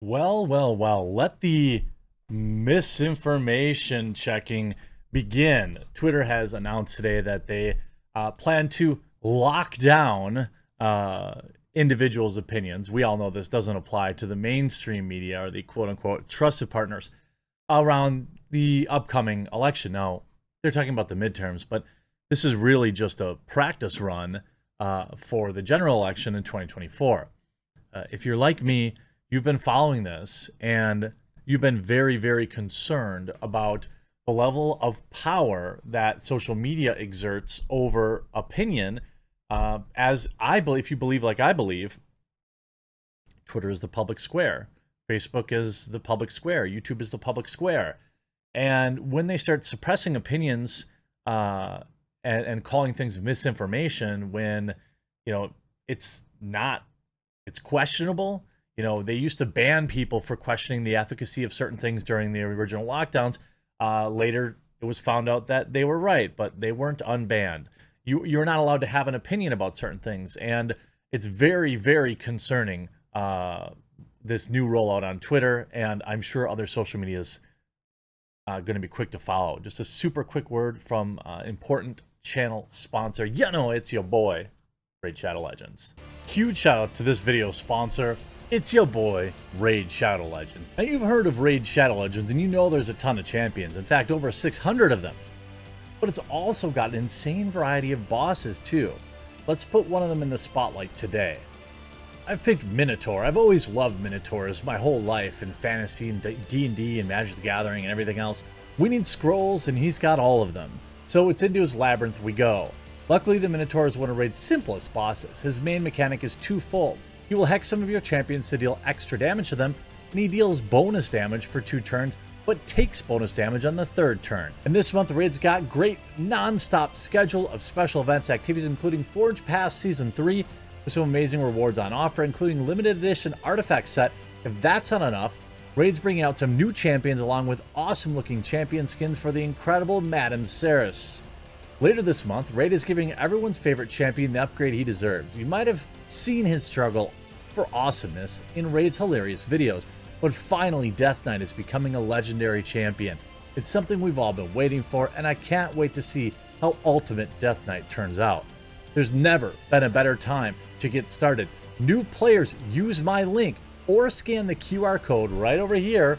Well, well, well, let the misinformation checking begin. Twitter has announced today that they plan to lock down individuals' opinions. We all know this doesn't apply to the mainstream media or the quote unquote trusted partners around the upcoming election. Now, they're talking about the midterms, but this is really just a practice run for the general election in 2024. If you're like me, you've been following this and you've been very, very concerned about the level of power that social media exerts over opinion. As I believe, if you believe like I believe, Twitter is the public square, Facebook is the public square, YouTube is the public square. And when they start suppressing opinions and calling things misinformation when, it's not, it's questionable. They used to ban people for questioning the efficacy of certain things during the original lockdowns. Later, it was found out that they were right, but they weren't unbanned. You're not allowed to have an opinion about certain things, and it's very, very concerning, this new rollout on Twitter, and I'm sure other social medias going to be quick to follow. Just a super quick word from important channel sponsor. It's your boy, Raid Shadow Legends. Huge shout out to this video sponsor. It's your boy, Raid Shadow Legends. Now, you've heard of Raid Shadow Legends, and you know there's a ton of champions. In fact, over 600 of them. But it's also got an insane variety of bosses, too. Let's put one of them in the spotlight today. I've picked Minotaur. I've always loved Minotaurs my whole life in fantasy and D&D and Magic the Gathering and everything else. We need scrolls, and he's got all of them. So it's into his labyrinth we go. Luckily, the Minotaur is one of Raid's simplest bosses. His main mechanic is twofold. He will hex some of your champions to deal extra damage to them, and he deals bonus damage for 2 turns, but takes bonus damage on the 3rd turn. And this month, Raid's got great non-stop schedule of special events activities, including Forge Pass Season 3, with some amazing rewards on offer, including limited edition artifact set. If that's not enough, Raid's bringing out some new champions along with awesome looking champion skins for the incredible Madame Ceres. Later this month, Raid is giving everyone's favorite champion the upgrade he deserves. You might have seen his struggle for awesomeness in Raid's hilarious videos, but finally Death Knight is becoming a legendary champion. It's something we've all been waiting for, and I can't wait to see how Ultimate Death Knight turns out. There's never been a better time to get started. New players use my link or scan the QR code right over here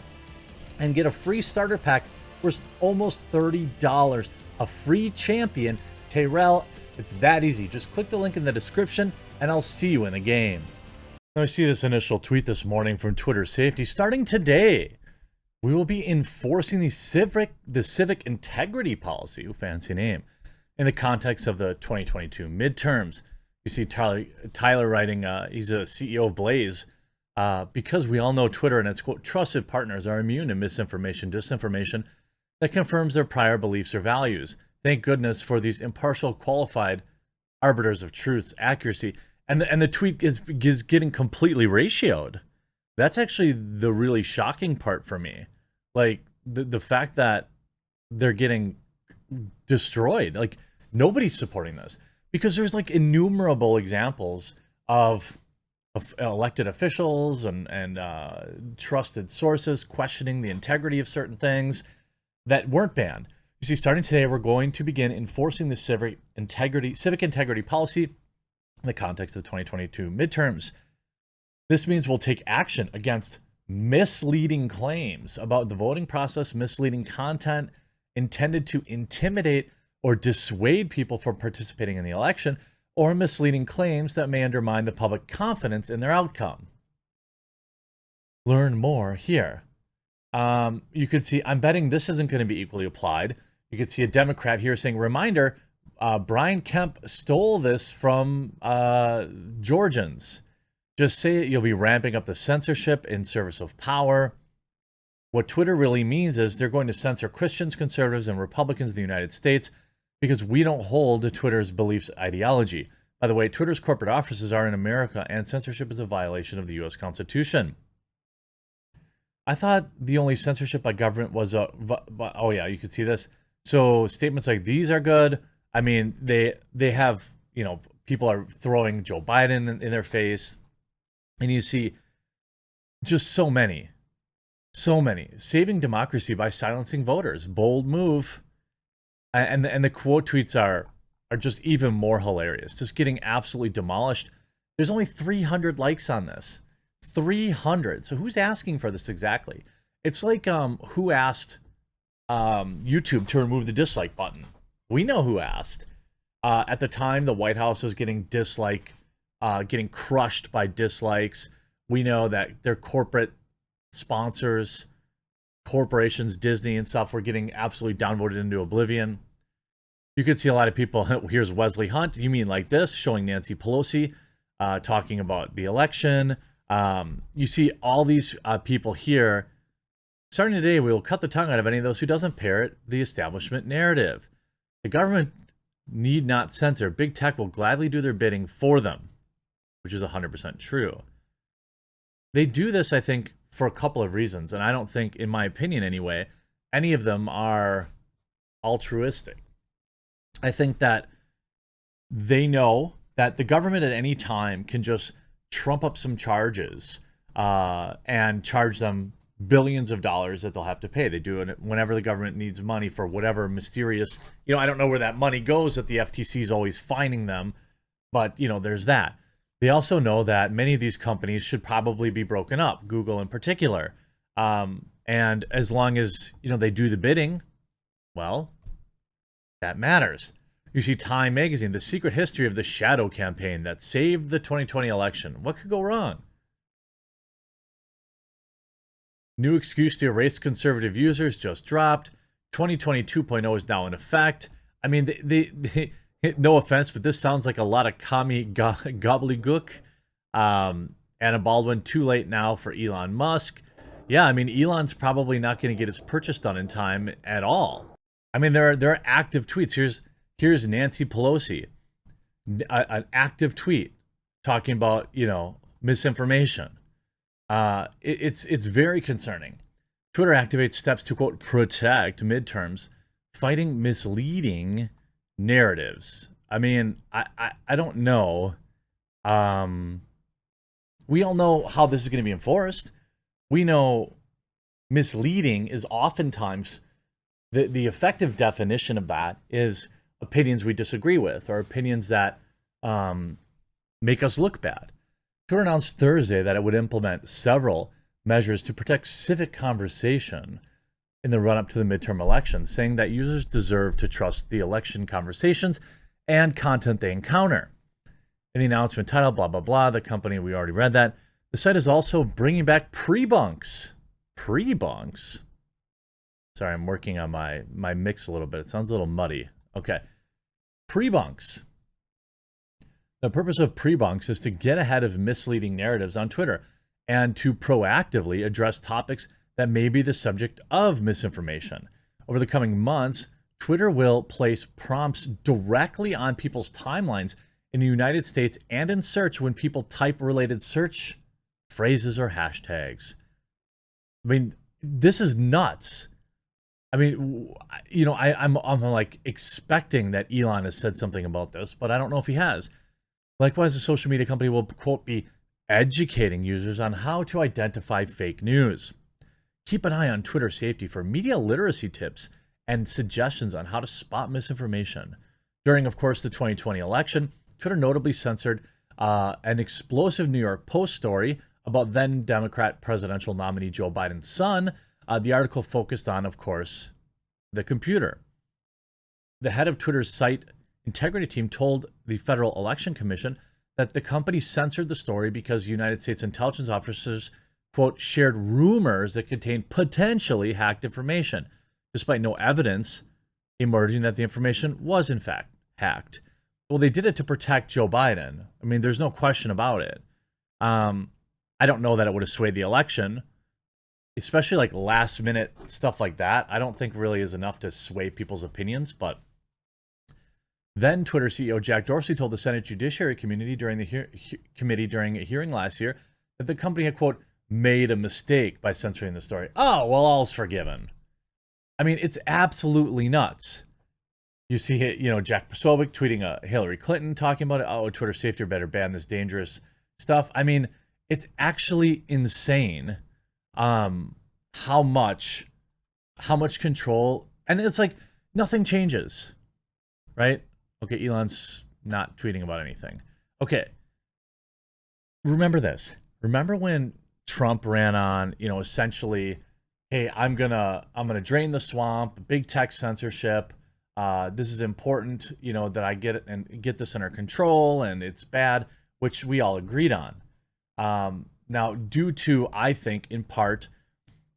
and get a free starter pack worth almost $30. A free champion, Tyrell. It's that easy. Just click the link in the description and I'll see you in the game. Now, I see this initial tweet this morning from Twitter Safety. Starting today, we will be enforcing the civic integrity policy, fancy name, in the context of the 2022 midterms. You see Tyler writing, he's a CEO of Blaze, because we all know Twitter and its quote trusted partners are immune to misinformation, disinformation, that confirms their prior beliefs or values. Thank goodness for these impartial, qualified arbiters of truth's accuracy. And the tweet is getting completely ratioed. That's actually the really shocking part for me. Like, the fact that they're getting destroyed. Like, nobody's supporting this. Because there's, like, innumerable examples of elected officials and trusted sources questioning the integrity of certain things that weren't banned. You see, starting today, we're going to begin enforcing the civic integrity policy in the context of 2022 midterms. This means we'll take action against misleading claims about the voting process, misleading content intended to intimidate or dissuade people from participating in the election, or misleading claims that may undermine the public confidence in their outcome. Learn more here. You could see, I'm betting this isn't going to be equally applied. You could see a Democrat here saying, reminder, Brian Kemp stole this from Georgians. Just say it, you'll be ramping up the censorship in service of power. What Twitter really means is they're going to censor Christians, conservatives, and Republicans in the United States because we don't hold to Twitter's beliefs ideology. By the way, Twitter's corporate offices are in America, and censorship is a violation of the U.S. Constitution. I thought the only censorship by government was oh yeah, you can see this. So statements like these are good. I mean, they have, people are throwing Joe Biden in their face. And you see Just so many. So many. Saving democracy by silencing voters. Bold move. And the quote tweets are just even more hilarious. Just getting absolutely demolished. There's only 300 likes on this. 300. So who's asking for this exactly? It's like who asked YouTube to remove the dislike button. We know who asked. At the time, the White House was getting getting crushed by dislikes. We know that their corporate sponsors, corporations, Disney and stuff, were getting absolutely downvoted into oblivion. You could see a lot of people. Here's Wesley Hunt. You mean like this, showing Nancy Pelosi, talking about the election. You see all these people here. Starting today, we will cut the tongue out of any of those who doesn't parrot the establishment narrative. The government need not censor. Big tech will gladly do their bidding for them, which is 100% true. They do this, I think, for a couple of reasons, and I don't think, in my opinion anyway, any of them are altruistic. I think that they know that the government at any time can just trump up some charges and charge them billions of dollars that they'll have to pay. They do it whenever the government needs money for whatever mysterious, I don't know where that money goes, that the FTC is always fining them, but, there's that. They also know that many of these companies should probably be broken up, Google in particular. And as long as, they do the bidding, well, that matters. You see Time Magazine, the secret history of the shadow campaign that saved the 2020 election. What could go wrong? New excuse to erase conservative users just dropped. 2020 2.0 is now in effect. I mean, no offense, but this sounds like a lot of commie gobbledygook. Anna Baldwin, too late now for Elon Musk. Yeah, I mean, Elon's probably not going to get his purchase done in time at all. I mean, there are active tweets. Here's Nancy Pelosi, an active tweet talking about, misinformation. It's very concerning. Twitter activates steps to, quote, protect midterms, fighting misleading narratives. I mean, I don't know. We all know how this is going to be enforced. We know misleading is oftentimes the effective definition of that is opinions we disagree with, or opinions that make us look bad. Twitter announced Thursday that it would implement several measures to protect civic conversation in the run-up to the midterm elections, saying that users deserve to trust the election conversations and content they encounter. In the announcement titled, blah, blah, blah, the company, we already read that. The site is also bringing back pre-bunks. Pre-bunks? Sorry, I'm working on my mix a little bit. It sounds a little muddy. Okay. Pre-bunks. The purpose of pre-bunks is to get ahead of misleading narratives on Twitter and to proactively address topics that may be the subject of misinformation. Over the coming months, Twitter will place prompts directly on people's timelines in the United States and in search when people type related search phrases or hashtags. I mean, this is nuts. I mean, I'm like expecting that Elon has said something about this, but I don't know if he has. Likewise, the social media company will, quote, be educating users on how to identify fake news. Keep an eye on Twitter safety for media literacy tips and suggestions on how to spot misinformation. During, of course, the 2020 election, Twitter notably censored an explosive New York Post story about then Democrat presidential nominee Joe Biden's son. The article focused on, of course, the computer. The head of Twitter's site integrity team told the Federal Election Commission that the company censored the story because United States intelligence officers, quote, shared rumors that contained potentially hacked information, despite no evidence emerging that the information was in fact hacked. Well, they did it to protect Joe Biden. I mean, there's no question about it. I don't know that it would have swayed the election, especially like last minute stuff like that. I don't think really is enough to sway people's opinions, but then Twitter CEO Jack Dorsey told the Senate Judiciary Committee during a hearing last year that the company had, quote, made a mistake by censoring the story. Oh, well, all's forgiven. I mean, it's absolutely nuts. You see, Jack Posobiec tweeting Hillary Clinton talking about it. Oh, Twitter safety better ban this dangerous stuff. I mean, it's actually insane how much control, and it's like nothing changes, right? Okay, Elon's not tweeting about anything. Okay, remember this. Remember when Trump ran on, you know, essentially, hey, I'm gonna drain the swamp, big tech censorship. This is important, you know, that I get it and get this under control, and it's bad, which we all agreed on. Now, due to, I think, in part,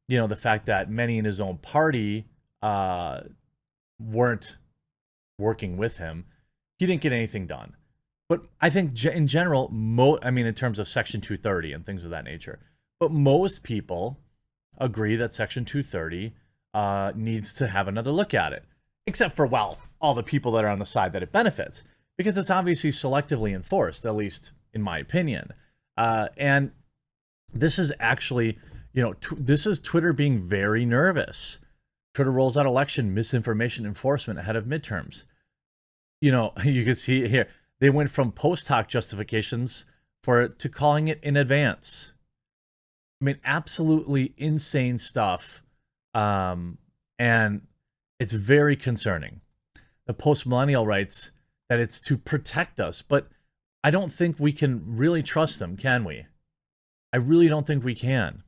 you know, the fact that many in his own party weren't working with him, he didn't get anything done. But I think in general, I mean, in terms of Section 230 and things of that nature, but most people agree that Section 230 needs to have another look at it, except for, well, all the people that are on the side that it benefits, because it's obviously selectively enforced, at least in my opinion. And this is actually, you know, this is Twitter being very nervous. Twitter rolls out election misinformation enforcement ahead of midterms. You know, you can see it here. They went from post hoc justifications for it to calling it in advance. I mean, absolutely insane stuff. And it's very concerning. The post-millennial writes that it's to protect us, but I don't think we can really trust them, can we? I really don't think we can.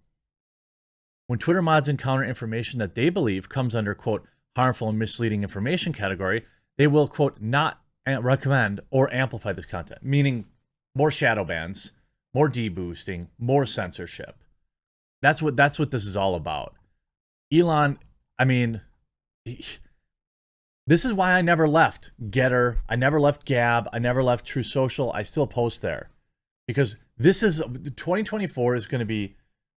When Twitter mods encounter information that they believe comes under, quote, harmful and misleading information category, they will, quote, not recommend or amplify this content, meaning more shadow bans, more deboosting, more censorship. That's what this is all about. Elon, I mean, this is why I never left Getter, I never left Gab, I never left True Social. I still post there because this is 2024 is going to be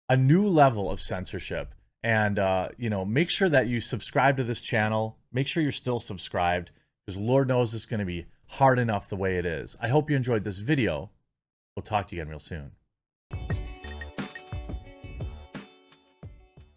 a new level of censorship. And you know, make sure that you subscribe to this channel. Make sure you're still subscribed, because Lord knows it's going to be hard enough the way it is. I hope you enjoyed this video. We'll talk to you again real soon.